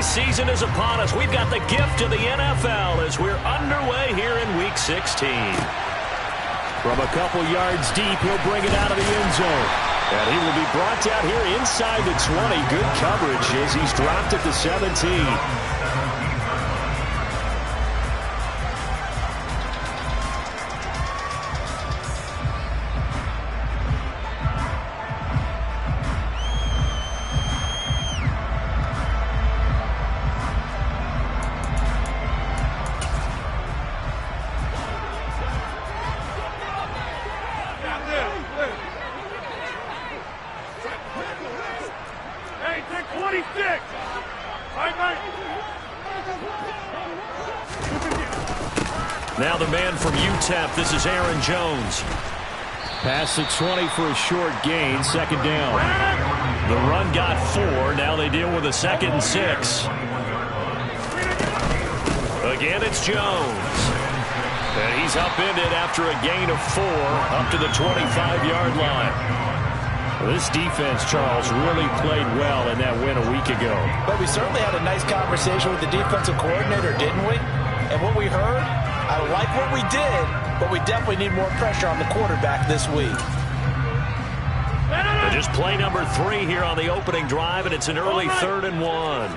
season is upon us. We've got the gift of the NFL as we're underway here in Week 16. From a couple yards deep, he'll bring it out of the end zone. And he will be brought down here inside the 20. Good coverage as he's dropped at the 17. Now the man from UTEP, this is Aaron Jones. Past the 20 for a short gain, second down. The run got 4, now they deal with a 2nd and 6. Again, it's Jones. And he's upended after a gain of 4 up to the 25-yard line. This defense, Charles, really played well in that win a week ago. But we certainly had a nice conversation with the defensive coordinator, didn't we? And what we heard, I like what we did, but we definitely need more pressure on the quarterback this week. Just play number 3 here on the opening drive, and it's an early 3rd and 1.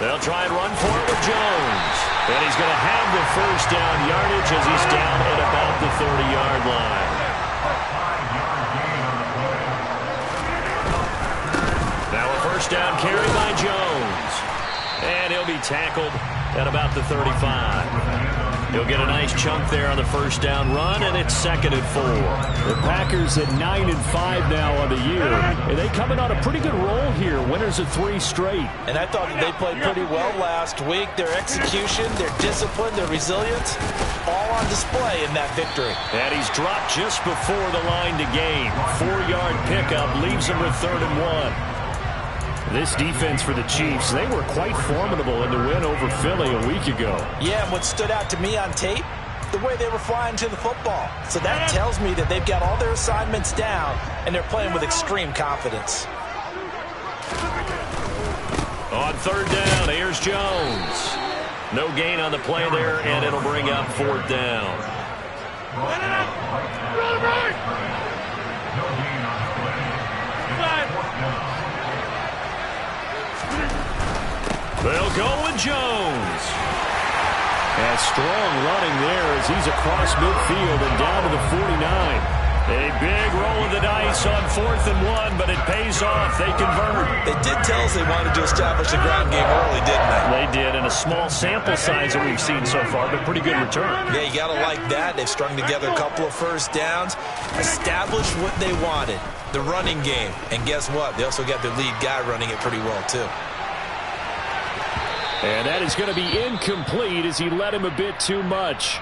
They'll try and run for it with Jones. And he's going to have the first down yardage as he's down at about the 30-yard line. Now a first down carry by Jones. And he'll be tackled at about the 35. He'll get a nice chunk there on the first down run, and it's 2nd and 4. The Packers at 9-5 now on the year. And they coming on a pretty good roll here. Winners of 3 straight. And I thought that they played pretty well last week. Their execution, their discipline, their resilience, all on display in that victory. And he's dropped just before the line to gain. 4-yard pickup leaves him with 3rd and 1. This defense for the Chiefs, they were quite formidable in the win over Philly a week ago. Yeah, and what stood out to me on tape, the way they were flying to the football. So that tells me that they've got all their assignments down, and they're playing with extreme confidence. On 3rd down, here's Jones. No gain on the play there, and it'll bring up 4th down. They'll go with Jones. And strong running there as he's across midfield and down to the 49. A big roll of the dice on 4th and 1, but it pays off. They convert. They did tell us they wanted to establish the ground game early, didn't they? They did, in a small sample size that we've seen so far, but pretty good return. Yeah, you got to like that. They've strung together a couple of first downs, established what they wanted, the running game. And guess what? They also got their lead guy running it pretty well, too. And that is going to be incomplete as he led him a bit too much.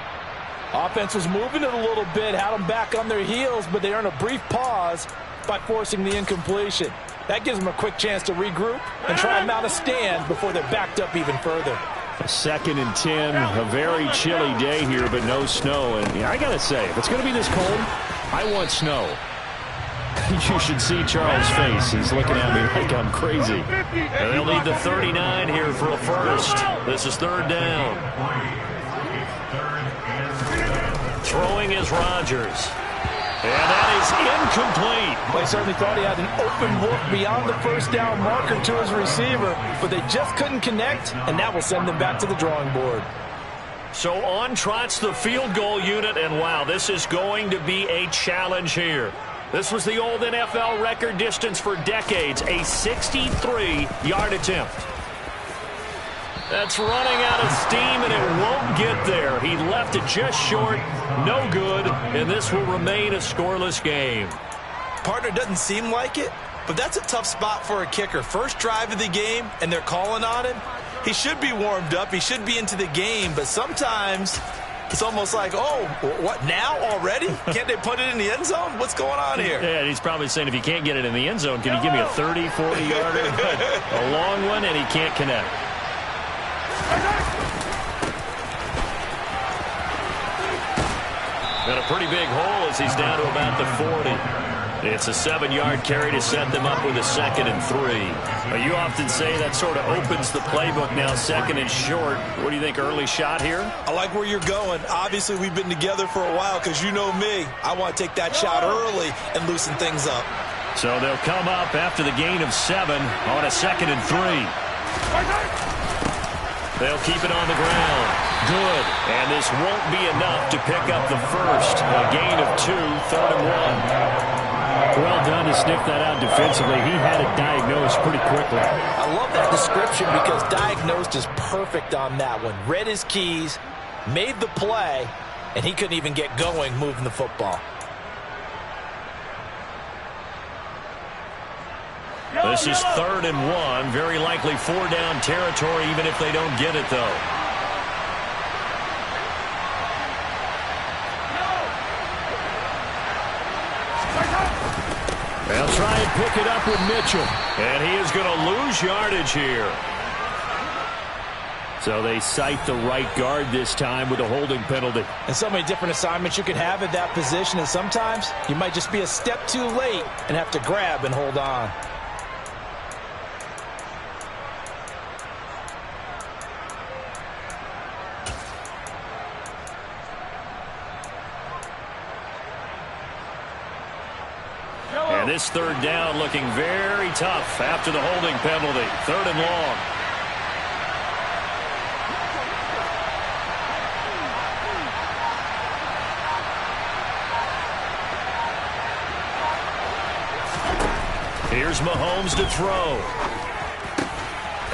Offense was moving it a little bit, had them back on their heels, but they earned a brief pause by forcing the incompletion. That gives them a quick chance to regroup and try and mount a stand before they're backed up even further. 2nd and 10, a very chilly day here, but no snow. And yeah, I got to say, if it's going to be this cold, I want snow. You should see Charles' face. He's looking at me like I'm crazy. And they'll need the 39 here for a first. This is 3rd down. Throwing is Rodgers. And that is incomplete. Well, he certainly thought he had an open look beyond the first down marker to his receiver, but they just couldn't connect, and that will send them back to the drawing board. So on trots the field goal unit, and wow, this is going to be a challenge here. This was the old NFL record distance for decades, a 63-yard attempt. That's running out of steam, and it won't get there. He left it just short, no good, and this will remain a scoreless game. Partner, doesn't seem like it, but that's a tough spot for a kicker. First drive of the game, and they're calling on him. He should be warmed up. He should be into the game, but sometimes it's almost like, oh, what, now already? Can't they put it in the end zone? What's going on here? Yeah, and he's probably saying, if you can't get it in the end zone, can you give me a 30, 40-yarder? A long one, and he can't connect. Got a pretty big hole as he's down to about the 40. It's a 7-yard carry to set them up with a 2nd and 3. You often say that sort of opens the playbook now, 2nd and short. What do you think, early shot here? I like where you're going. Obviously, we've been together for a while because you know me. I want to take that shot early and loosen things up. So they'll come up after the gain of 7 on a 2nd and 3. They'll keep it on the ground. Good. And this won't be enough to pick up the first. A gain of 2, 3rd and 1. Well done to sniff that out defensively. He had it diagnosed pretty quickly. I love that description because diagnosed is perfect on that one. Read his keys, made the play, and he couldn't even get going moving the football. This is 3rd and 1. Very likely 4-down territory even if they don't get it, though. They'll try and pick it up with Mitchell. And he is going to lose yardage here. So they cite the right guard this time with a holding penalty. And so many different assignments you can have at that position, and sometimes you might just be a step too late and have to grab and hold on. And this 3rd down looking very tough after the holding penalty. 3rd and long. Here's Mahomes to throw.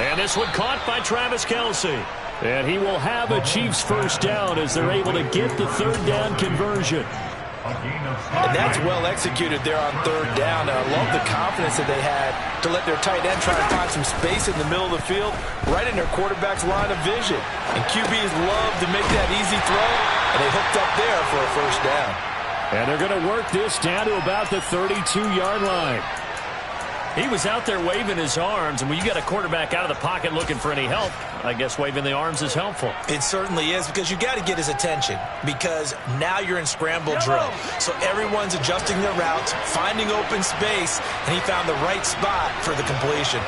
And this one caught by Travis Kelce. And he will have a Chiefs first down as they're able to get the 3rd down conversion. And that's well executed there on 3rd down. And I love the confidence that they had to let their tight end try to find some space in the middle of the field, right in their quarterback's line of vision. And QBs love to make that easy throw, and they hooked up there for a first down. And they're going to work this down to about the 32-yard line. He was out there waving his arms, and when you got a quarterback out of the pocket looking for any help, I guess waving the arms is helpful. It certainly is, because you got to get his attention, because now you're in scramble drill. So everyone's adjusting their routes, finding open space, and he found the right spot for the completion.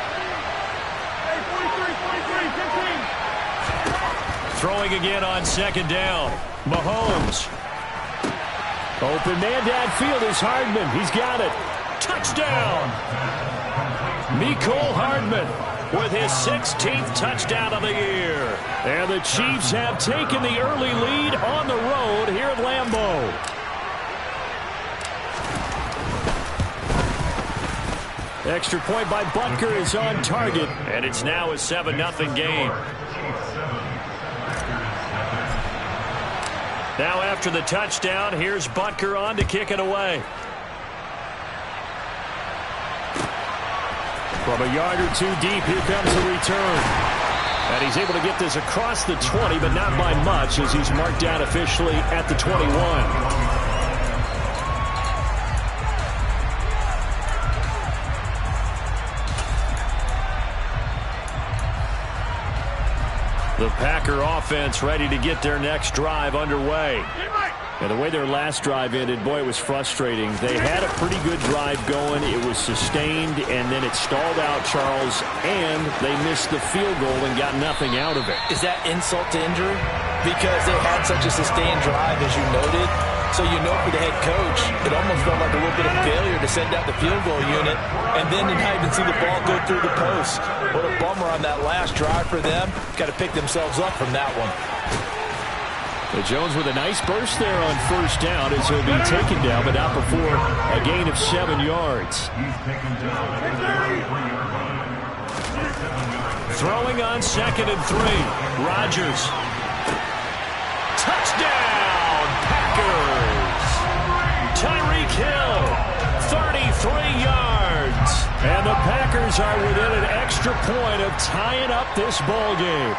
Throwing again on 2nd down. Mahomes. Open man downfield is Hardman. He's got it. Touchdown! Mecole Hardman with his 16th touchdown of the year. And the Chiefs have taken the early lead on the road here at Lambeau. Extra point by Butker is on target. And it's now a 7-0 game. Now after the touchdown, here's Butker on to kick it away. From a yard or 2 deep, here comes the return. And he's able to get this across the 20, but not by much, as he's marked down officially at the 21. The Packer offense ready to get their next drive underway. And the way their last drive ended, boy, it was frustrating. They had a pretty good drive going. It was sustained, and then it stalled out, Charles, and they missed the field goal and got nothing out of it. Is that insult to injury? Because they had such a sustained drive, as you noted. So you know for the head coach, it almost felt like a little bit of failure to send out the field goal unit, and then to not even see the ball go through the post. What a bummer on that last drive for them. Got to pick themselves up from that one. Jones with a nice burst there on first down as he'll be taken down, but not before a gain of 7 yards. Throwing on 2nd and 3. Rodgers. Touchdown, Packers. Tyreek Hill, 33 yards. And the Packers are within an extra point of tying up this ball game.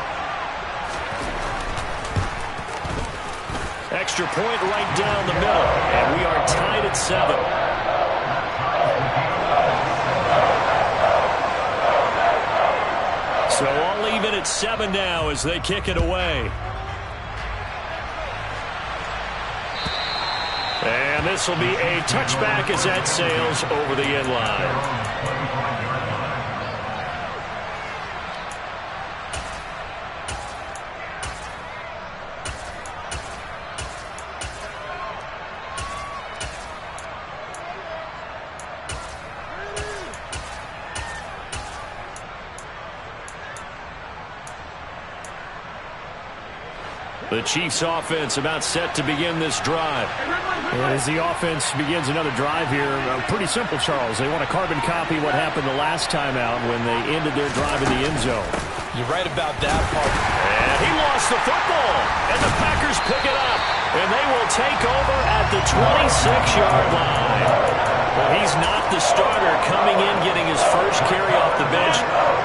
Extra point right down the middle, and we are tied at 7. So all even at 7 now as they kick it away. And this will be a touchback as that sails over the end line. The Chiefs offense about set to begin this drive. As the offense begins another drive here, pretty simple, Charles. They want to carbon copy what happened the last time out when they ended their drive in the end zone. You're right about that part. And he lost the football. And the Packers pick it up. And they will take over at the 26-yard line. Well, he's not the starter coming in, getting his first carry off the bench.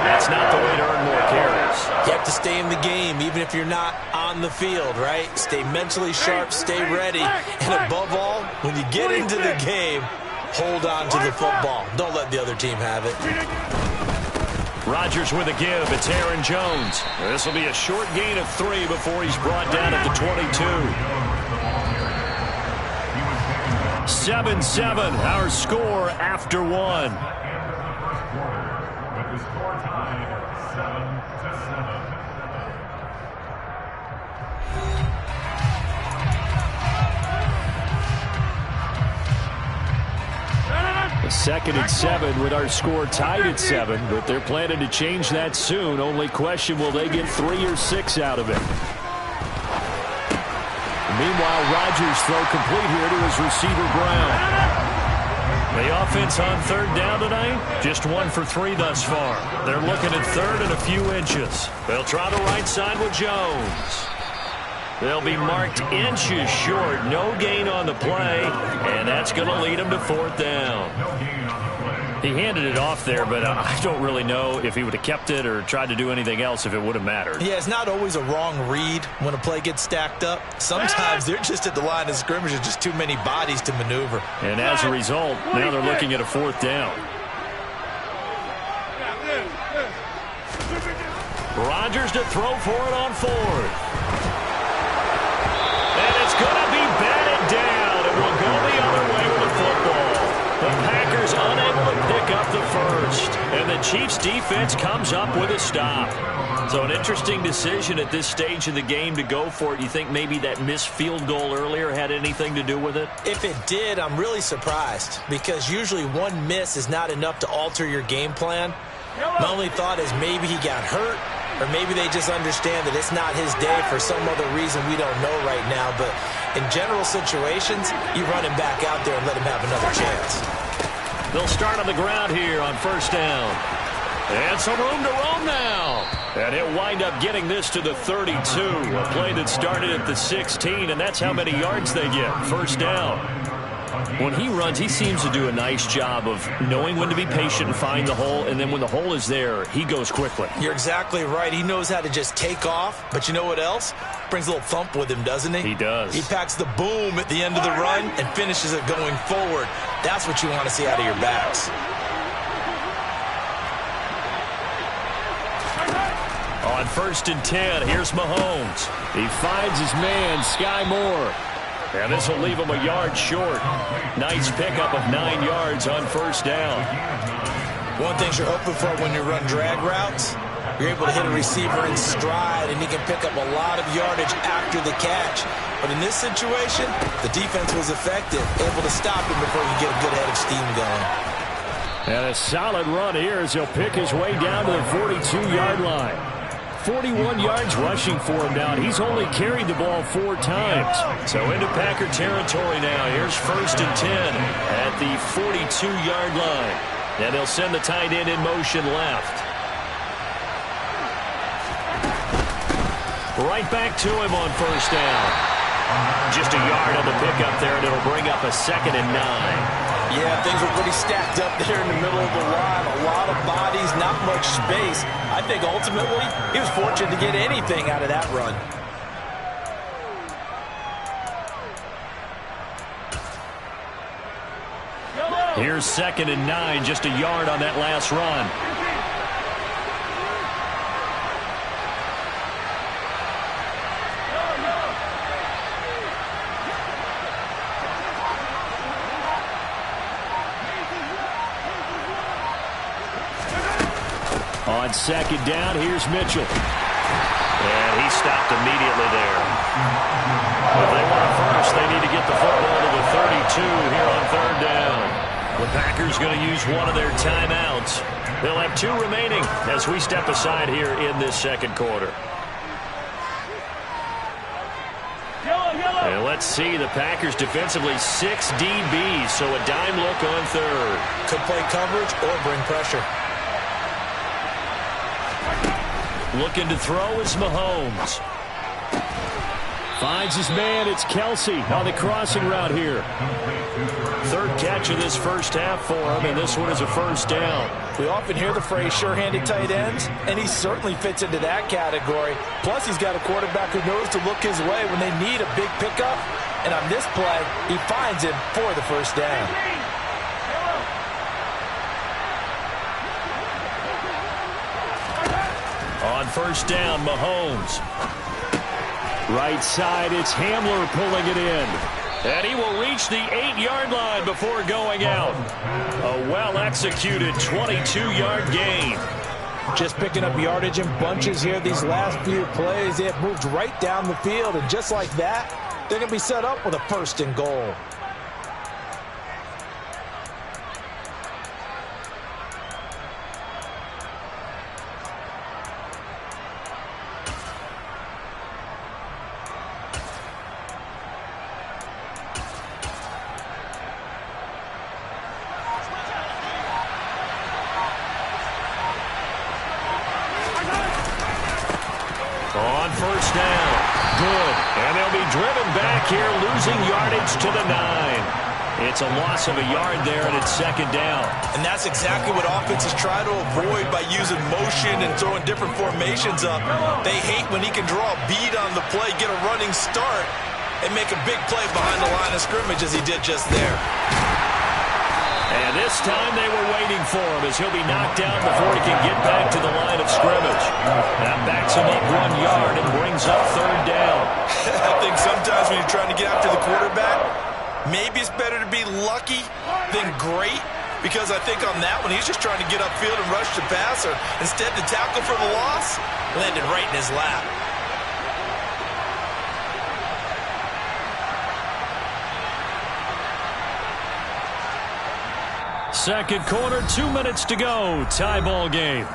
That's not the way to earn more carries. You have to stay in the game, even if you're not on the field, right? Stay mentally sharp, stay ready. And above all, when you get into the game, hold on to the football. Don't let the other team have it. Rodgers with a give. It's Aaron Jones. This will be a short gain of 3 before he's brought down at the 22. 7-7, our score after 1. Second and 7 with our score tied at 7, but they're planning to change that soon. Only question, will they get 3 or 6 out of it? Meanwhile, Rodgers throw complete here to his receiver, Brown. The offense on third down tonight, just 1 for 3 thus far. They're looking at third and a few inches. They'll try the right side with Jones. They'll be marked inches short. No gain on the play, and that's going to lead them to 4th down. He handed it off there, but I don't really know if he would have kept it or tried to do anything else if it would have mattered. Yeah, it's not always a wrong read when a play gets stacked up. Sometimes they're just at the line of scrimmage with just too many bodies to maneuver. And as a result, now they're looking at a 4th down. Rodgers to throw for it on 4th. And it's going to be batted down, and we'll go the other way with the football. The Packers unable to pick up the first, and the Chiefs defense comes up with a stop. So an interesting decision at this stage of the game to go for it. You think maybe that missed field goal earlier had anything to do with it? If it did, I'm really surprised, because usually one miss is not enough to alter your game plan. My only thought is maybe he got hurt, or maybe they just understand that it's not his day for some other reason we don't know right now. But in general situations, you run him back out there and let him have another chance. They'll start on the ground here on 1st down. And some room to roam now. And he'll wind up getting this to the 32. A play that started at the 16, and that's how many yards they get. 1st down. When he runs, he seems to do a nice job of knowing when to be patient and find the hole, and then when the hole is there, he goes quickly. You're exactly right. He knows how to just take off, but you know what else? Brings a little thump with him, doesn't he? He does. He packs the boom at the end of the run and finishes it going forward. That's what you want to see out of your backs. On 1st and 10, here's Mahomes. He finds his man, Sky Moore. And this will leave him a yard short. Nice pickup of 9 yards on 1st down. One thing you're hoping for when you run drag routes, you're able to hit a receiver in stride, and he can pick up a lot of yardage after the catch. But in this situation, the defense was effective, able to stop him before you get a good head of steam going. And a solid run here as he'll pick his way down to the 42-yard line. 41 yards rushing for him down. He's only carried the ball 4 times. So into Packer territory now. Here's 1st and 10 at the 42-yard line. And they'll send the tight end in motion left. Right back to him on 1st down. Just a yard on the pickup there, and it'll bring up a 2nd and 9. Yeah, things were pretty stacked up there in the middle of the line. A lot of bodies, not much space. I think ultimately he was fortunate to get anything out of that run. Here's 2nd and 9, just a yard on that last run. On second down, here's Mitchell. And he stopped immediately there. If they want a first, they need to get the football to the 32 here on third down. The Packers going to use one of their timeouts. They'll have 2 remaining as we step aside here in this second quarter. And let's see, the Packers defensively 6 DBs, so a dime look on third. Could play coverage or bring pressure. Looking to throw is Mahomes. Finds his man. It's Kelsey on the crossing route here. Third catch of this first half for him, and this one is a first down. We often hear the phrase sure-handed tight ends, and he certainly fits into that category. Plus, he's got a quarterback who knows to look his way when they need a big pickup. And on this play, he finds him for the first down. On first down, Mahomes. Right side, it's Hamler pulling it in. And he will reach the 8-yard line before going out. A well-executed 22-yard gain. Just picking up yardage in bunches here these last few plays. They have moved right down the field, and just like that, they're going to be set up with a first and goal. On first down. Good. And they'll be driven back here, losing yardage to the 9. It's a loss of a yard there, and it's second down. And that's exactly what offenses try to avoid by using motion and throwing different formations up. They hate when he can draw a bead on the play, get a running start, and make a big play behind the line of scrimmage as he did just there. And this time they were waiting for him as he'll be knocked down before he can get back to the line of scrimmage. That backs him up 1 yard and brings up third down. I think sometimes when you're trying to get after the quarterback, maybe it's better to be lucky than great, because I think on that one he's just trying to get upfield and rush the passer. Instead, the tackle for the loss landed right in his lap. Second quarter, 2 minutes to go. Tie ball game.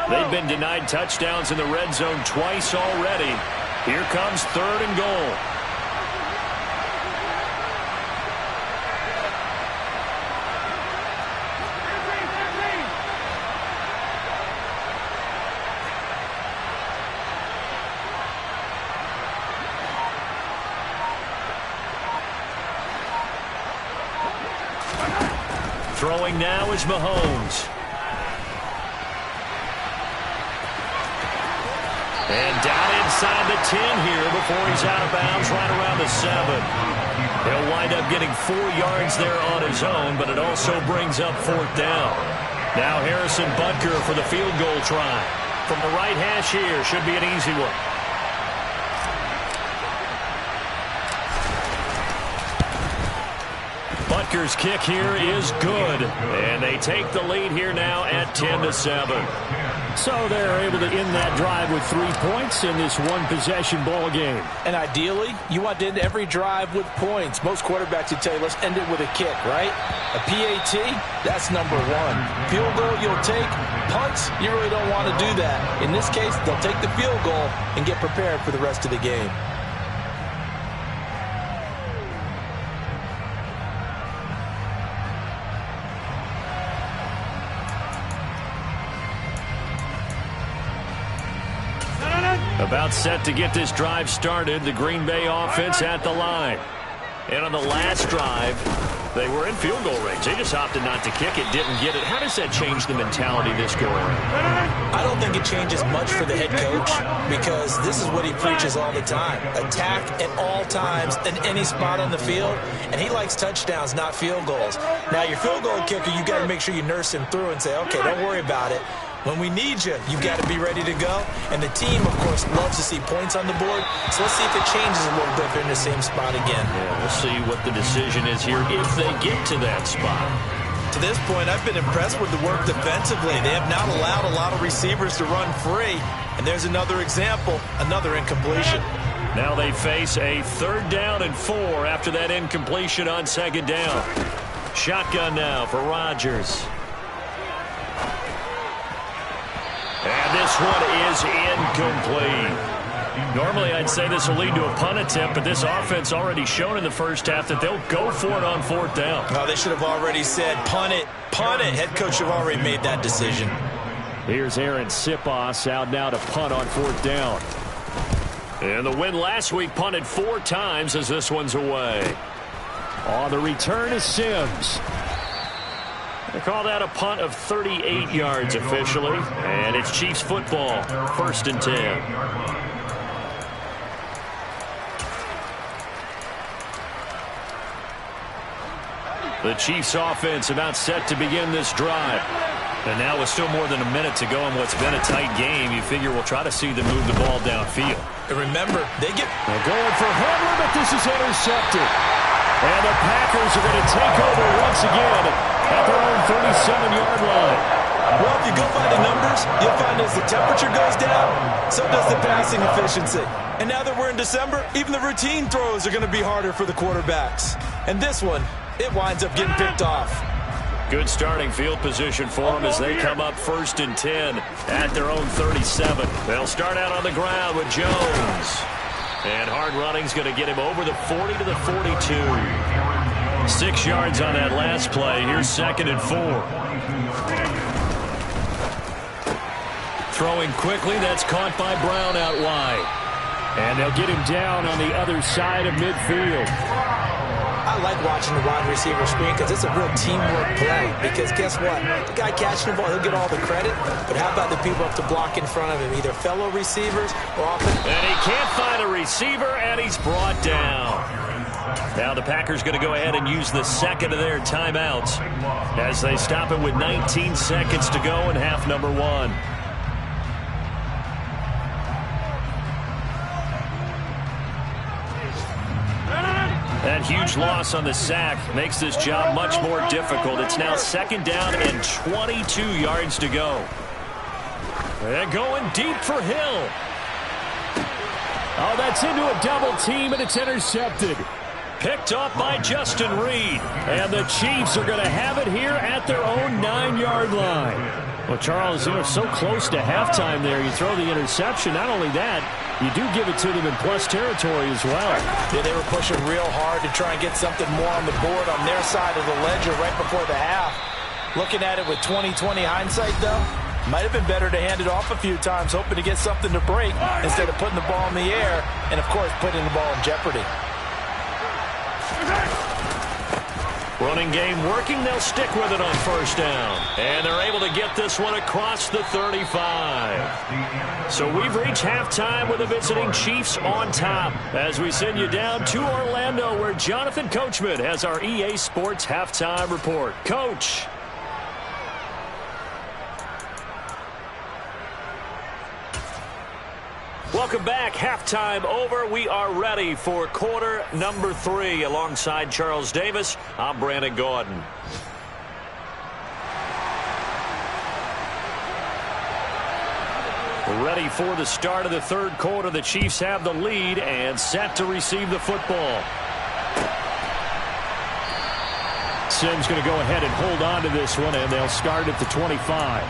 They've been denied touchdowns in the red zone twice already. Here comes third and goal. Throwing now is Mahomes. And down inside the 10 here before he's out of bounds, right around the 7. He'll wind up getting 4 yards there on his own, but it also brings up fourth down. Now Harrison Butker for the field goal try. From the right hash here, should be an easy one. Butker's kick here is good. And they take the lead here now at 10-7. So they're able to end that drive with 3 points in this one-possession ball game. And ideally, you want to end every drive with points. Most quarterbacks would tell you, let's end it with a kick, right? A PAT, that's number 1. Field goal, you'll take. Punts, you really don't want to do that. In this case, they'll take the field goal and get prepared for the rest of the game. About set to get this drive started, the Green Bay offense at the line. And on the last drive, they were in field goal range. They just opted not to kick it, didn't get it. How does that change the mentality this go around? I don't think it changes much for the head coach, because this is what he preaches all the time. Attack at all times in any spot on the field, and he likes touchdowns, not field goals. Now, your field goal kicker, you got to make sure you nurse him through and say, okay, don't worry about it. When we need you, you've got to be ready to go. And the team, of course, loves to see points on the board. So let's see if it changes a little bit. They're in the same spot again. Yeah, we'll see what the decision is here if they get to that spot. To this point, I've been impressed with the work defensively. They have not allowed a lot of receivers to run free. And there's another example, another incompletion. Now they face a 3rd down and 4 after that incompletion on 2nd down. Shotgun now for Rodgers. And this one is incomplete. Normally, I'd say this will lead to a punt attempt, but this offense already shown in the first half that they'll go for it on 4th down. Oh, they should have already said, punt it, punt it. Head coach have already made that decision. Here's Aaron Sipos out now to punt on 4th down. And the win last week punted 4 times as this one's away. On the return is Sims. They call that a punt of 38 yards officially. And it's Chiefs football, 1st and 10. The Chiefs offense about set to begin this drive. And now with still more than a minute to go in what's been a tight game, you figure we'll try to see them move the ball downfield. And remember, they're going for Hamler, but this is intercepted. And the Packers are going to take over once again at their own 37-yard line. Well, if you go by the numbers, you'll find as the temperature goes down, so does the passing efficiency. And now that we're in December, even the routine throws are going to be harder for the quarterbacks. And this one, it winds up getting picked off. Good starting field position for them as they come up 1st and 10 at their own 37. They'll start out on the ground with Jones. And hard running's going to get him over the 40 to the 42. 6 yards on that last play. Here's 2nd and 4. Throwing quickly, that's caught by Brown out wide. And they'll get him down on the other side of midfield. I like watching the wide receiver screen because it's a real teamwork play. Because guess what? The guy catching the ball, he'll get all the credit. But how about the people up to block in front of him? Either fellow receivers or often. And he can't find a receiver, and he's brought down. Now the Packers going to go ahead and use the 2nd of their timeouts as they stop it with 19 seconds to go in half number 1. That huge loss on the sack makes this job much more difficult. It's now 2nd down and 22 yards to go. And going deep for Hill. Oh, that's into a double team, and it's intercepted. Picked off by Justin Reed. And the Chiefs are going to have it here at their own 9-yard line. Well, Charles, so close to halftime there. You throw the interception. Not only that, you do give it to them in plus territory as well. Yeah, they were pushing real hard to try and get something more on the board on their side of the ledger right before the half. Looking at it with 20/20 hindsight, though, might have been better to hand it off a few times, hoping to get something to break instead of putting the ball in the air and, of course, putting the ball in jeopardy. Running game working. They'll stick with it on 1st down. And they're able to get this one across the 35. So we've reached halftime with the visiting Chiefs on top as we send you down to Orlando where Jonathan Coachman has our EA Sports halftime report. Coach. Welcome back. Halftime over. We are ready for quarter number 3. Alongside Charles Davis, I'm Brandon Gordon. We're ready for the start of the 3rd quarter. The Chiefs have the lead and set to receive the football. Sims going to go ahead and hold on to this one, and they'll start at the 25.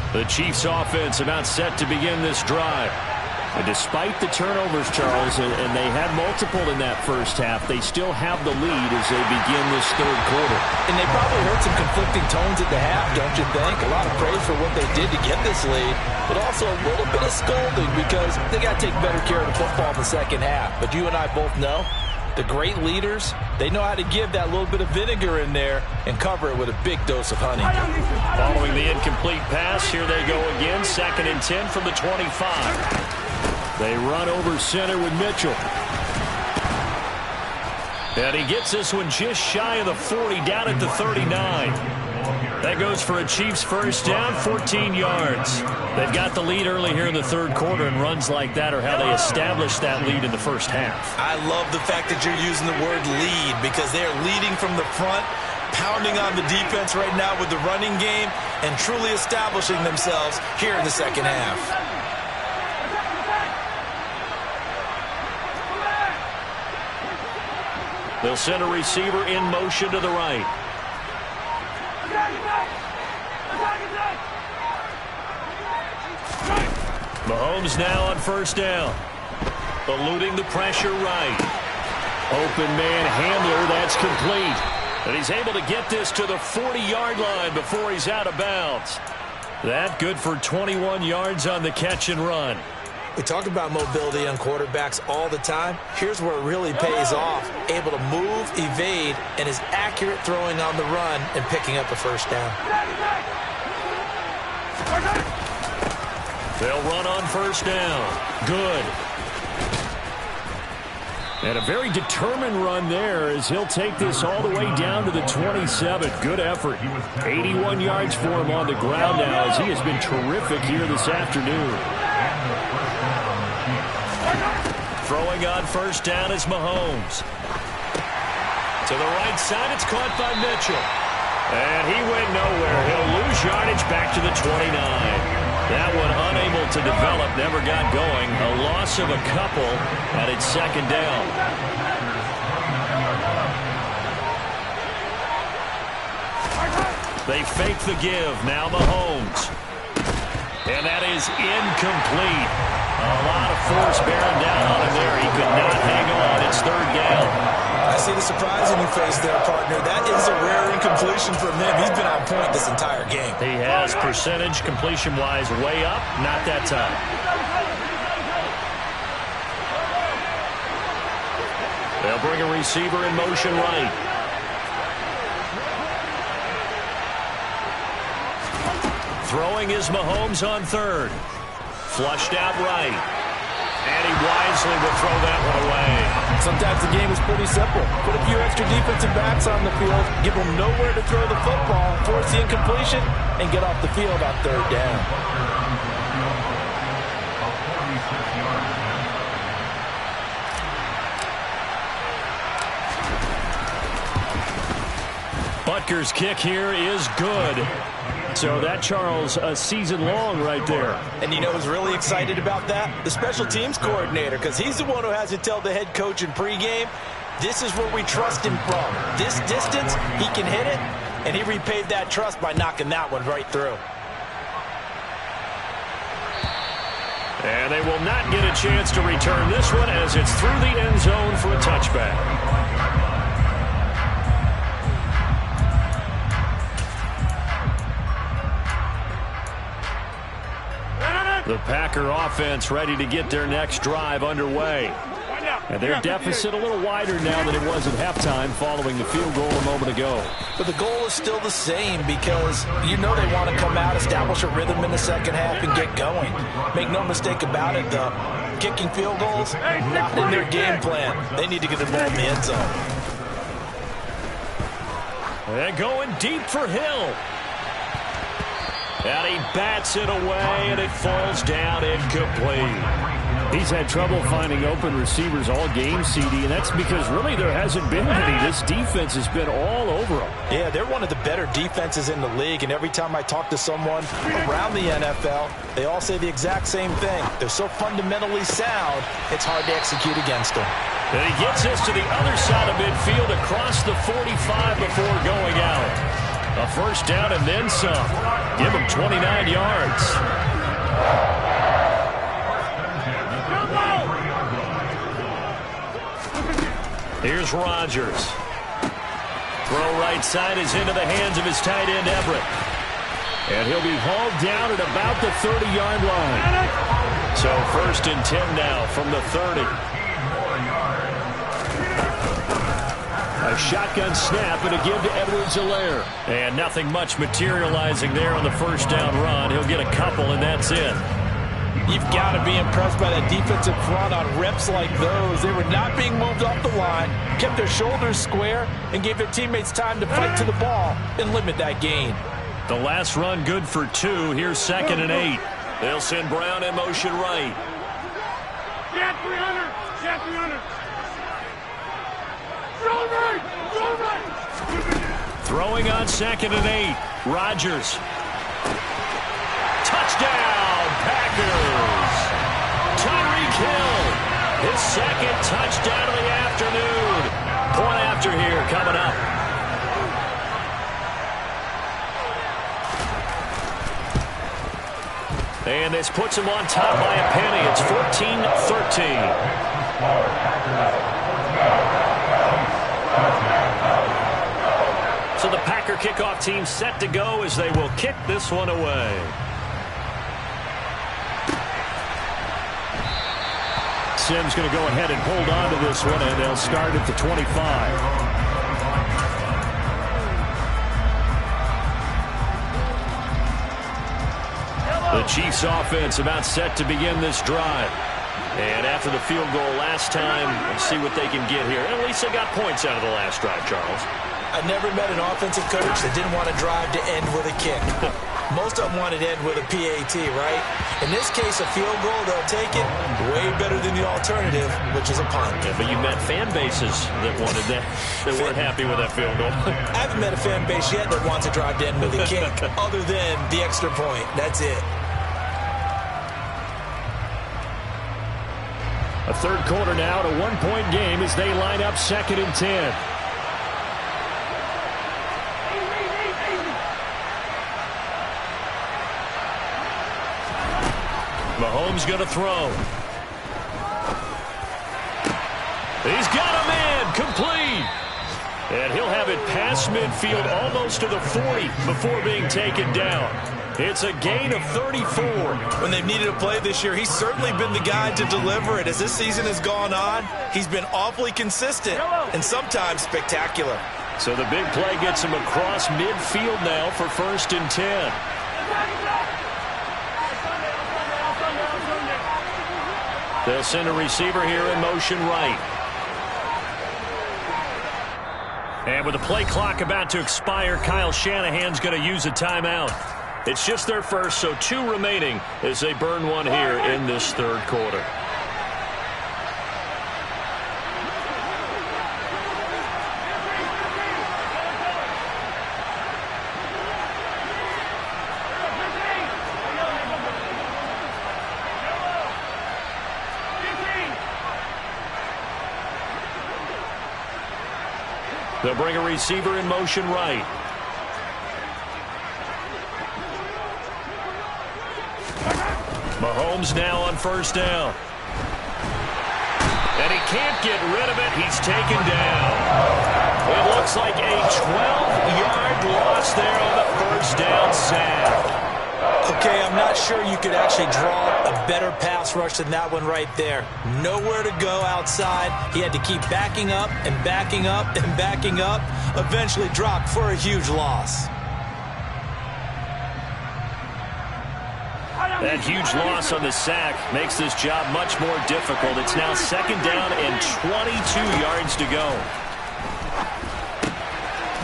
The Chiefs offense about set to begin this drive. And despite the turnovers, Charles, and they had multiple in that first half, they still have the lead as they begin this 3rd quarter. And they probably heard some conflicting tones at the half, don't you think? A lot of praise for what they did to get this lead, but also a little bit of scolding because they got to take better care of the football in the 2nd half. But you and I both know The great leaders, they know how to give that little bit of vinegar in there and cover it with a big dose of honey. Following the incomplete pass, here they go again. 2nd and 10 from the 25. They run over center with Mitchell. And he gets this one just shy of the 40, down at the 39. That goes for a Chiefs first down, 14 yards. They've got the lead early here in the 3rd quarter, and runs like that are how they establish that lead in the first half. I love the fact that you're using the word lead because they're leading from the front, pounding on the defense right now with the running game, and truly establishing themselves here in the 2nd half. They'll send a receiver in motion to the right. Mahomes now on first down. Eluding the pressure right. Open man handler, that's complete. And he's able to get this to the 40-yard line before he's out of bounds. That good for 21 yards on the catch and run. We talk about mobility on quarterbacks all the time. Here's where it really pays off. Able to move, evade, and is accurate throwing on the run and picking up a first down. They'll run on first down. Good. And a very determined run there as he'll take this all the way down to the 27. Good effort. 81 yards for him on the ground now as he has been terrific here this afternoon. Throwing on first down is Mahomes. To the right side, it's caught by Mitchell. And he went nowhere. He'll lose yardage back to the 29. That one unable to develop, never got going. A loss of a couple, and it's 2nd down. They fake the give. Now Mahomes. And that is incomplete. A lot of force bearing down on him there. He could not hang on. It's 3rd down. I see the surprise in your face there, partner. That is a rare incompletion from him. He's been on point this entire game. He has percentage completion-wise way up. Not that time. They'll bring a receiver in motion right. Throwing is Mahomes on 3rd. Flushed out right. And he wisely will throw that one away. Sometimes the game is pretty simple. Put a few extra defensive backs on the field, give them nowhere to throw the football, force the incompletion, and get off the field on 3rd down. Butker's kick here is good. So that, Charles, a season long right there. And you know who's really excited about that? The special teams coordinator, because he's the one who has to tell the head coach in pregame, this is where we trust him from. This distance, he can hit it, and he repaid that trust by knocking that one right through. And they will not get a chance to return this one as it's through the end zone for a touchback. The Packer offense ready to get their next drive underway. And their deficit a little wider now than it was at halftime following the field goal a moment ago. But the goal is still the same because you know they want to come out, establish a rhythm in the 2nd half, and get going. Make no mistake about it, though. Kicking field goals, not in their game plan. They need to get the ball in the end zone. And going deep for Hill. And he bats it away, and it falls down incomplete. He's had trouble finding open receivers all game, CD, and that's because really there hasn't been any. This defense has been all over them. Yeah, they're one of the better defenses in the league, and every time I talk to someone around the NFL, they all say the exact same thing. They're so fundamentally sound, it's hard to execute against them. And he gets this to the other side of midfield across the 45 before going out. A first down and then some. Give him 29 yards. Here's Rodgers. Throw right side is into the hands of his tight end, Everett. And he'll be hauled down at about the 30-yard line. So 1st and 10 now from the 30. shotgun snap and a give to Edwards-Helaire. And nothing much materializing there on the first down run. He'll get a couple, and that's it. You've got to be impressed by that defensive front on reps like those. They were not being moved off the line, kept their shoulders square, and gave their teammates time to fight to the ball and limit that gain. The last run good for 2. Here's 2nd and 8. They'll send Brown in motion right. Jet 300! Jet 300! Throwing on 2nd and 8. Rodgers. Touchdown, Packers. Tyreek Hill. His 2nd touchdown of the afternoon. Point after here coming up. And this puts him on top by a penny. It's 14-13. So the Packer kickoff team set to go as they will kick this one away. Simms going to go ahead and hold on to this one, and they'll start at the 25. The Chiefs offense about set to begin this drive. And after the field goal last time, let's see what they can get here. At least they got points out of the last drive, Charles. I never met an offensive coach that didn't want to drive to end with a kick. Most of them wanted to end with a PAT, right? In this case, a field goal, they'll take it way better than the alternative, which is a punt. Yeah, but you met fan bases that wanted that, that weren't happy with that field goal. I haven't met a fan base yet that wants to drive to end with a kick, other than the extra point. That's it. A third quarter now, a one-point game as they line up 2nd and 10. Mahomes going to throw. He's got a man complete. And he'll have it past midfield almost to the 40 before being taken down. It's a gain of 34. When they've needed a play this year, he's certainly been the guy to deliver it. As this season has gone on, he's been awfully consistent and sometimes spectacular. So the big play gets him across midfield now for 1st and 10. They'll send a receiver here in motion right. And with the play clock about to expire, Kyle Shanahan's going to use a timeout. It's just their first, so 2 remaining as they burn one here in this third quarter. They'll bring a receiver in motion right. Mahomes now on 1st down. And he can't get rid of it. He's taken down. It looks like a 12-yard loss there on the 1st down sack. Okay, I'm not sure you could actually draw a better pass rush than that one right there. Nowhere to go outside. He had to keep backing up and backing up and backing up. Eventually dropped for a huge loss. That huge loss on the sack makes this job much more difficult. It's now 2nd down and 22 yards to go.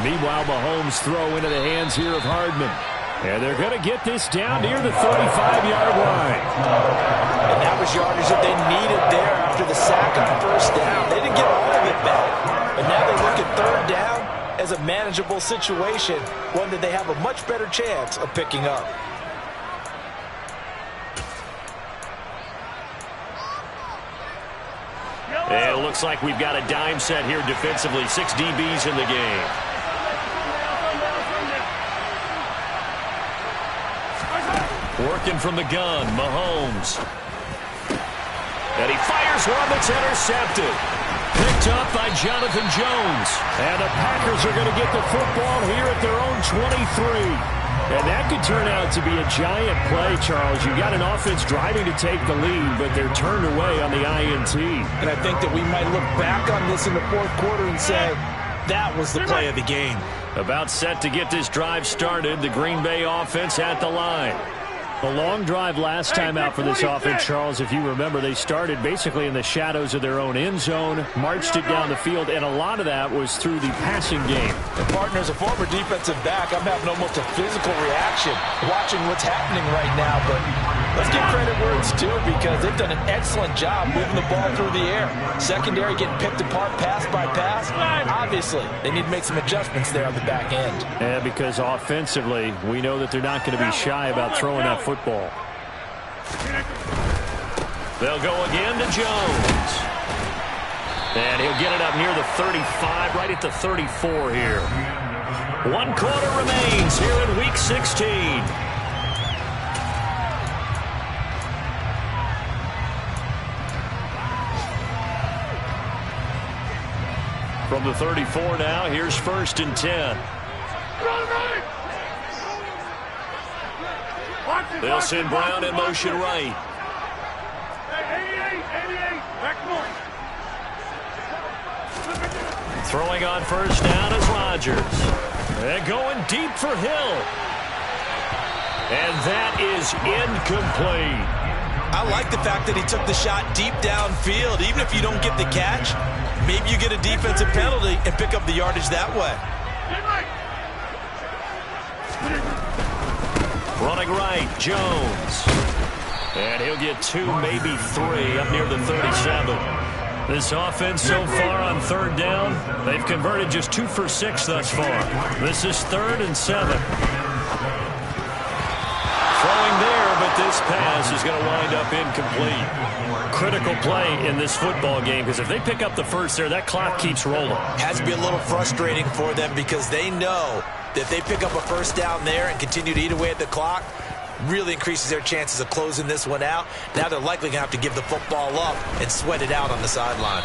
Meanwhile, Mahomes throw into the hands here of Hardman. And they're going to get this down near the 35-yard line. And that was yardage that they needed there after the sack on 1st down. They didn't get all of it back. But now they look at 3rd down as a manageable situation, one that they have a much better chance of picking up. And it looks like we've got a dime set here defensively. 6 DBs in the game. Working from the gun, Mahomes. And he fires one that's intercepted. Picked up by Jonathan Jones. And the Packers are going to get the football here at their own 23. And that could turn out to be a giant play, Charles. You got an offense driving to take the lead, but they're turned away on the INT. And I think that we might look back on this in the 4th quarter and say, That was the play of the game. About set to get this drive started. The Green Bay offense at the line. A long drive last time out for this offense, Charles. If you remember, they started basically in the shadows of their own end zone, marched it down the field, and a lot of that was through the passing game. And partner, as a former defensive back, I'm having almost a physical reaction watching what's happening right now. But let's give credit where it's due, because they've done an excellent job moving the ball through the air. Secondary getting picked apart pass by pass. Obviously, they need to make some adjustments there on the back end. Yeah, because offensively, we know that they're not going to be shy about throwing that football. They'll go again to Jones. And he'll get it up near the 35, right at the 34 here. 1 quarter remains here in Week 16. From the 34 now, here's 1st and 10. They'll send Brown in motion right. 88, back north. Throwing on 1st down is Rodgers. And going deep for Hill. And that is incomplete. I like the fact that he took the shot deep downfield. Even if you don't get the catch, maybe you get a defensive penalty and pick up the yardage that way. Running right, Jones. And he'll get 2, maybe 3, up near the 37. This offense so far on 3rd down, they've converted just 2 for 6 thus far. This is 3rd and 7. Throwing there, but this pass is going to wind up incomplete. Critical play in this football game, because if they pick up the first there, that clock keeps rolling. Has to be a little frustrating for them, because they know that if they pick up a 1st down there and continue to eat away at the clock, really increases their chances of closing this one out. Now they're likely going to have to give the football up and sweat it out on the sideline.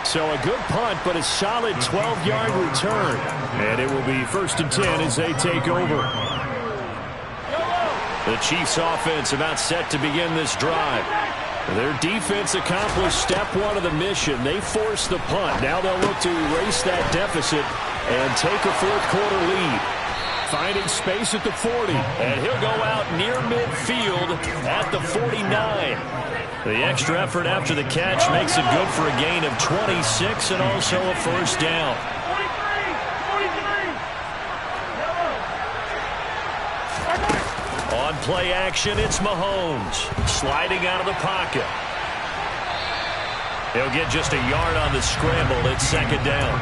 So a good punt, but a solid 12-yard return. And it will be 1st and 10 as they take over. The Chiefs offense about set to begin this drive. Their defense accomplished step 1 of the mission. They forced the punt. Now they'll look to erase that deficit and take a 4th quarter lead. Finding space at the 40. And he'll go out near midfield at the 49. The extra effort after the catch makes it good for a gain of 26 and also a 1st down. 43. On play action, it's Mahomes. Sliding out of the pocket. He'll get just a yard on the scramble. It's 2nd down.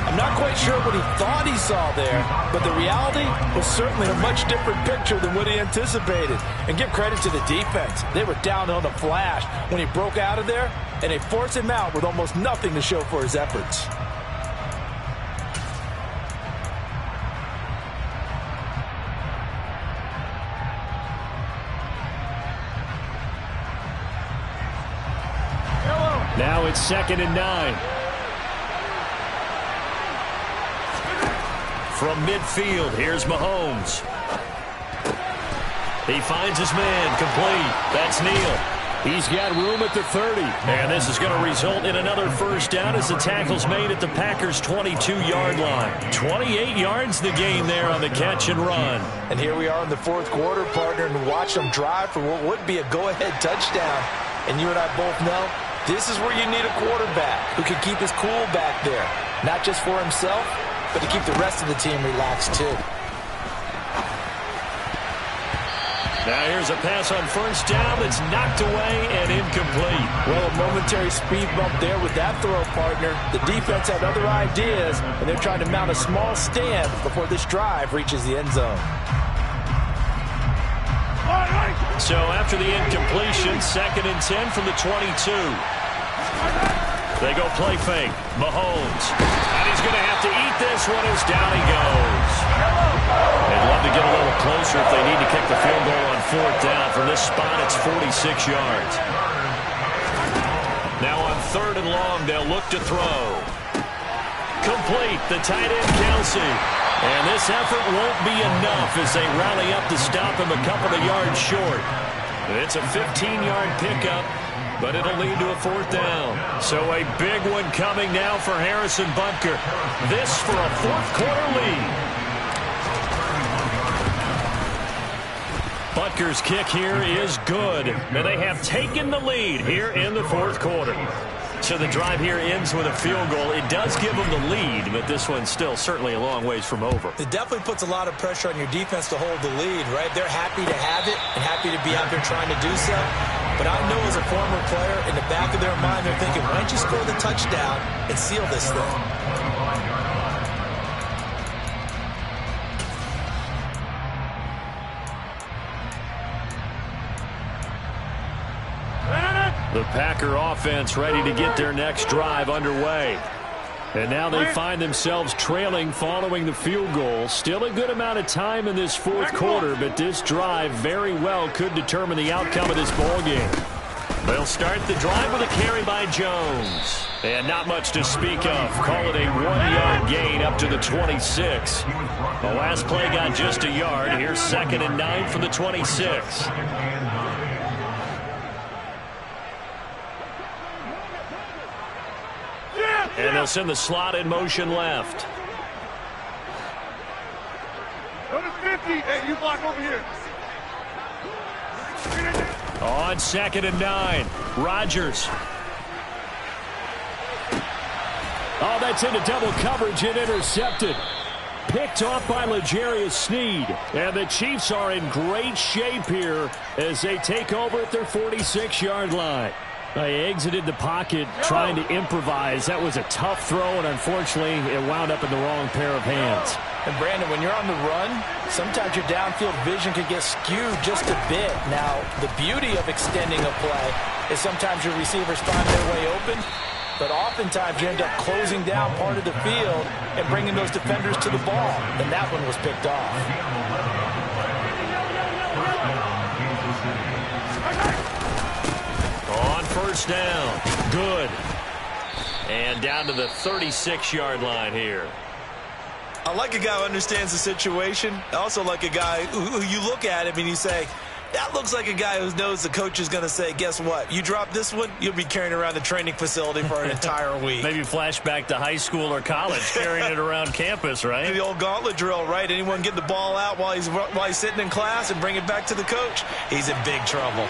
I'm not quite sure what he thought he saw there, but the reality was certainly a much different picture than what he anticipated. And give credit to the defense. They were down on the flash when he broke out of there, and they forced him out with almost nothing to show for his efforts. Now it's 2nd and 9. From midfield, here's Mahomes. He finds his man, complete. That's Neal. He's got room at the 30. And this is going to result in another 1st down as the tackle's made at the Packers' 22-yard line. 28 yards the gain there on the catch and run. And here we are in the 4th quarter, partner, and watch them drive for what would be a go-ahead touchdown. And you and I both know this is where you need a quarterback who can keep his cool back there. Not just for himself, but to keep the rest of the team relaxed too. Now here's a pass on 1st down that's knocked away and incomplete. Well, a momentary speed bump there with that throw, partner. The defense had other ideas, and they're trying to mount a small stand before this drive reaches the end zone. So after the incompletion, 2nd and 10 from the 22. They go play fake. Mahomes. And he's going to have to eat this one as down he goes. They'd love to get a little closer if they need to kick the field goal on 4th down. From this spot, it's 46 yards. Now on 3rd and long, they'll look to throw. Complete. The tight end, Kelsey. And this effort won't be enough as they rally up to stop him a couple of yards short. It's a 15-yard pickup, but it'll lead to a 4th down. So a big one coming now for Harrison Butker. This for a 4th-quarter lead. Butker's kick here is good. And they have taken the lead here in the 4th quarter. So the drive here ends with a field goal. It does give them the lead, but this one's still certainly a long ways from over. It definitely puts a lot of pressure on your defense to hold the lead, right? They're happy to have it and happy to be out there trying to do so. But I know as a former player, in the back of their mind, they're thinking, why don't you score the touchdown and seal this thing? The Packer offense ready to get their next drive underway. And now they find themselves trailing following the field goal. Still a good amount of time in this 4th quarter, but this drive very well could determine the outcome of this ball game. They'll start the drive with a carry by Jones. And not much to speak of. Call it a 1-yard gain up to the 26. The last play got just a yard. Here's 2nd and 9 from the 26. And they'll send the slot in motion left. Go to 50. Hey, you block over here. On 2nd and 9. Rodgers. Oh, that's into double coverage and intercepted. Picked off by L'Jarius Sneed. And the Chiefs are in great shape here as they take over at their 46-yard line. They exited the pocket trying to improvise. That was a tough throw, and unfortunately, it wound up in the wrong pair of hands. And, Brandon, when you're on the run, sometimes your downfield vision can get skewed just a bit. Now, the beauty of extending a play is sometimes your receivers find their way open, but oftentimes you end up closing down part of the field and bringing those defenders to the ball, and that one was picked off. On 1st down. Good. And down to the 36-yard line here. I like a guy who understands the situation. I also like a guy who you look at him and you say, that looks like a guy who knows the coach is going to say, guess what? You drop this one, you'll be carrying around the training facility for an entire week. Maybe flashback to high school or college, carrying it around campus, right? The old gauntlet drill, right? Anyone get the ball out while he's sitting in class and bring it back to the coach? He's in big trouble.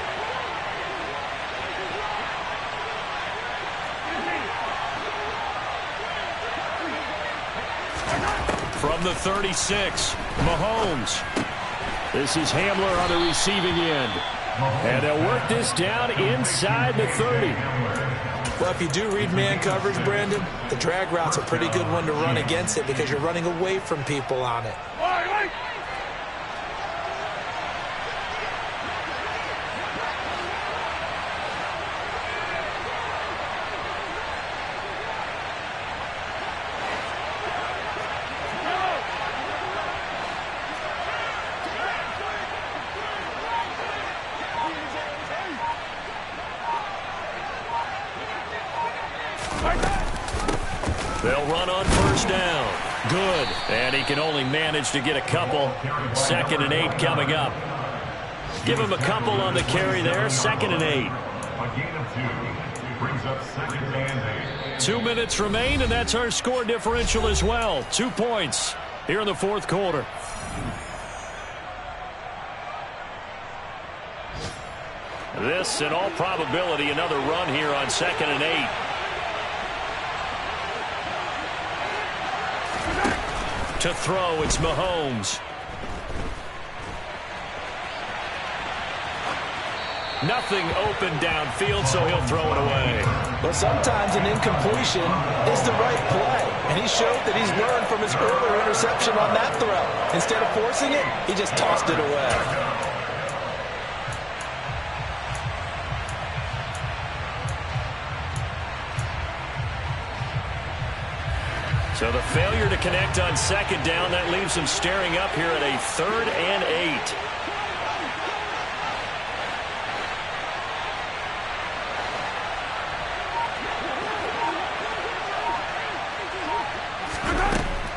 From the 36, Mahomes. This is Hamler on the receiving end. And they'll work this down inside the 30. Well, if you do read man coverage, Brandon, the drag route's a pretty good one to run against it because you're running away from people on it. They'll run on 1st down. Good. And he can only manage to get a couple. 2nd and 8 coming up. Give him a couple on the carry there. 2nd and 8. A gain of 2 brings up 2nd and 8. 2 minutes remain, and that's our score differential as well. 2 points here in the 4th quarter. This, in all probability, another run here on 2nd and 8. To throw, it's Mahomes. Nothing open downfield, so he'll throw it away. But sometimes an incompletion is the right play. And he showed that he's learned from his earlier interception on that throw. Instead of forcing it, he just tossed it away. So the failure to connect on 2nd down, that leaves him staring up here at a 3rd and 8.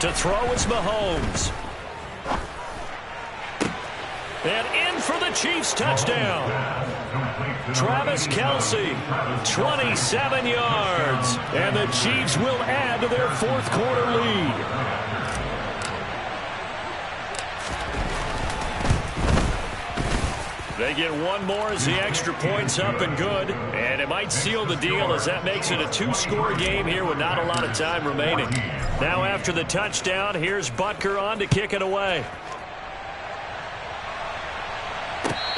To throw is Mahomes. And in for the Chiefs touchdown. Travis Kelce, 27 yards. And the Chiefs will add to their fourth quarter lead. They get one more as the extra point's up and good. And it might seal the deal as that makes it a two-score game here with not a lot of time remaining. Now after the touchdown, here's Butker on to kick it away.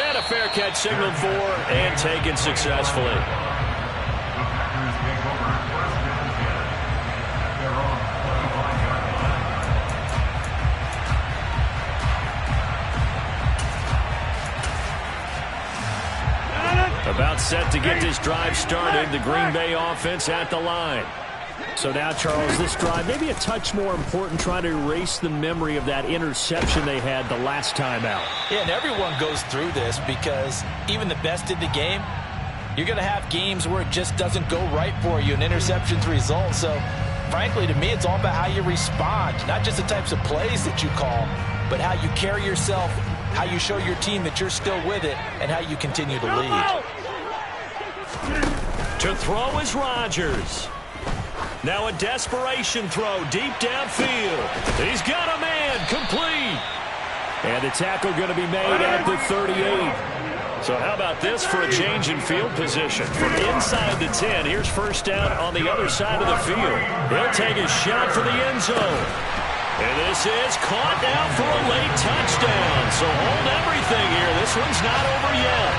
And a fair catch signaled for and taken successfully. About set to get this drive started. The Green Bay offense at the line. So now, Charles, this drive maybe a touch more important, trying to erase the memory of that interception they had the last time out. Yeah, and everyone goes through this because even the best in the game, you're going to have games where it just doesn't go right for you, and interceptions result. So, frankly, to me, it's all about how you respond, not just the types of plays that you call, but how you carry yourself, how you show your team that you're still with it, and how you continue to lead. To throw is Rodgers. Now a desperation throw deep downfield. He's got a man, complete. And the tackle going to be made at the 38. So how about this for a change in field position? From inside the 10, here's first down on the other side of the field. He'll take a shot for the end zone. And this is caught now for a late touchdown. So hold everything here. This one's not over yet.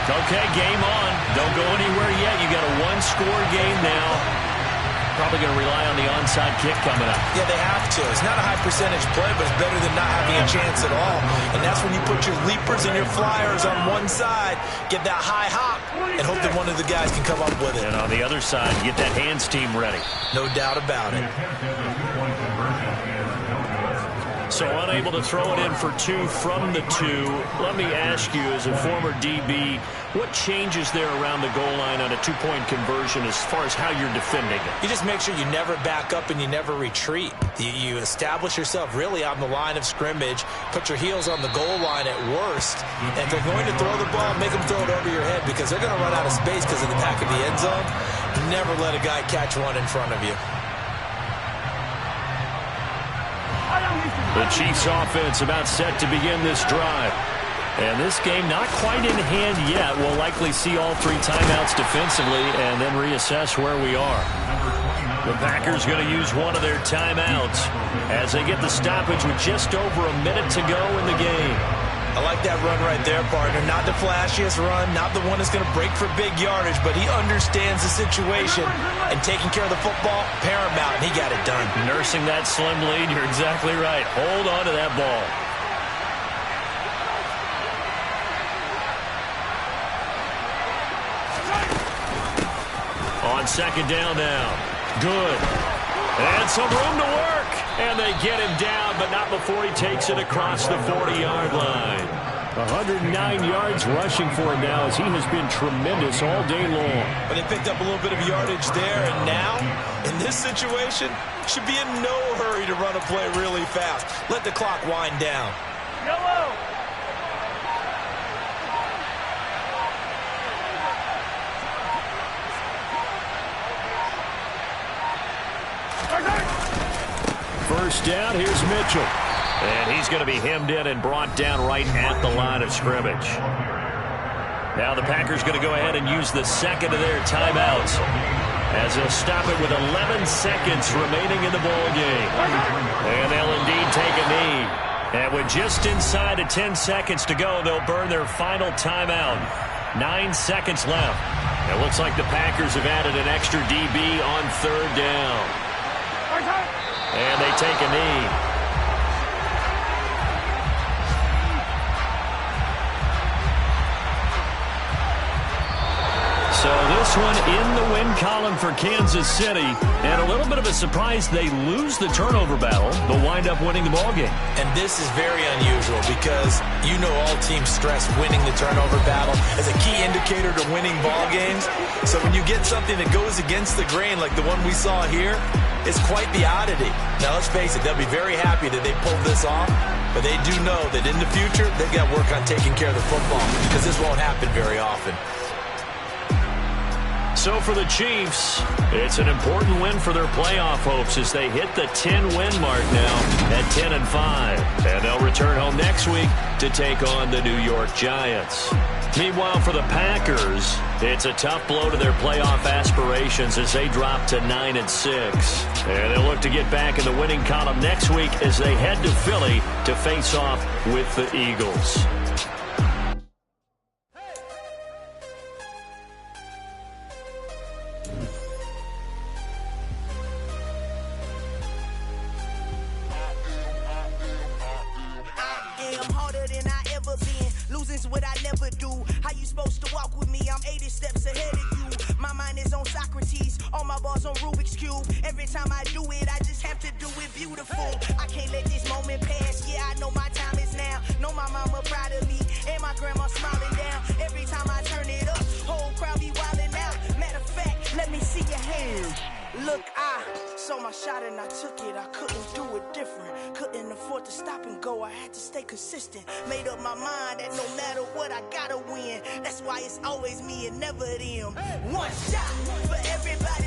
Okay, game on. Don't go anywhere yet. You got a one-score game now. Probably going to rely on the onside kick coming up. Yeah, they have to. It's not a high-percentage play, but it's better than not having a chance at all. And that's when you put your leapers and your flyers on one side, get that high hop, and hope that one of the guys can come up with it. And on the other side, get that hands team ready. No doubt about it. So unable to throw it in for two from the two. Let me ask you, as a former DB, what changes there around the goal line on a two-point conversion as far as how you're defending it? You just make sure you never back up and you never retreat. You establish yourself really on the line of scrimmage, put your heels on the goal line at worst, and if they're going to throw the ball, make them throw it over your head because they're going to run out of space because of the back of the end zone. Never let a guy catch one in front of you. The Chiefs offense about set to begin this drive. And this game not quite in hand yet. We'll likely see all three timeouts defensively and then reassess where we are. The Packers going to use one of their timeouts as they get the stoppage with just over a minute to go in the game. I like that run right there, partner. Not the flashiest run, not the one that's going to break for big yardage, but he understands the situation, and taking care of the football, paramount, and he got it done. Nursing that slim lead, you're exactly right. Hold on to that ball. On second down now. Good. And some room to work. And they get him down, but not before he takes it across the 40-yard line. 109 yards rushing for him now as he has been tremendous all day long. But they picked up a little bit of yardage there, and now, in this situation, should be in no hurry to run a play really fast. Let the clock wind down. Yellow! First down, here's Mitchell. And he's going to be hemmed in and brought down right at the line of scrimmage. Now the Packers going to go ahead and use the second of their timeouts as they'll stop it with 11 seconds remaining in the ball game. And they'll indeed take a knee. And with just inside of 10 seconds to go, they'll burn their final timeout. 9 seconds left. It looks like the Packers have added an extra DB on third down. And they take a knee. So this one in the win column for Kansas City. And a little bit of a surprise, they lose the turnover battle, but wind up winning the ballgame. And this is very unusual because you know all teams stress winning the turnover battle as a key indicator to winning ball games. So when you get something that goes against the grain like the one we saw here, it's quite the oddity. Now, let's face it, they'll be very happy that they pulled this off. But they do know that in the future, they've got to work on taking care of the football because this won't happen very often. So for the Chiefs, it's an important win for their playoff hopes as they hit the 10-win mark now at 10-5. And they'll return home next week to take on the New York Giants. Meanwhile, for the Packers, it's a tough blow to their playoff aspirations as they drop to 9-6. And they'll look to get back in the winning column next week as they head to Philly to face off with the Eagles. What I never do. How you supposed to walk with me? I'm 80 steps ahead of you. My mind is on Socrates, all my balls on Rubik's Cube. Every time I do it, I just have to do it beautiful. I can't let this moment pass. Yeah, I know my time is now. Know my mama proud of me, and my grandma smiling down. Every time I turn it up, whole crowd be wildin' out. Matter of fact, let me see your hands. Look, I saw my shot and I took it. I couldn't do it different. Couldn't afford to stop and go. I had to stay consistent. Made up my mind that no matter what, I gotta win. That's why it's always me and never them. One shot for everybody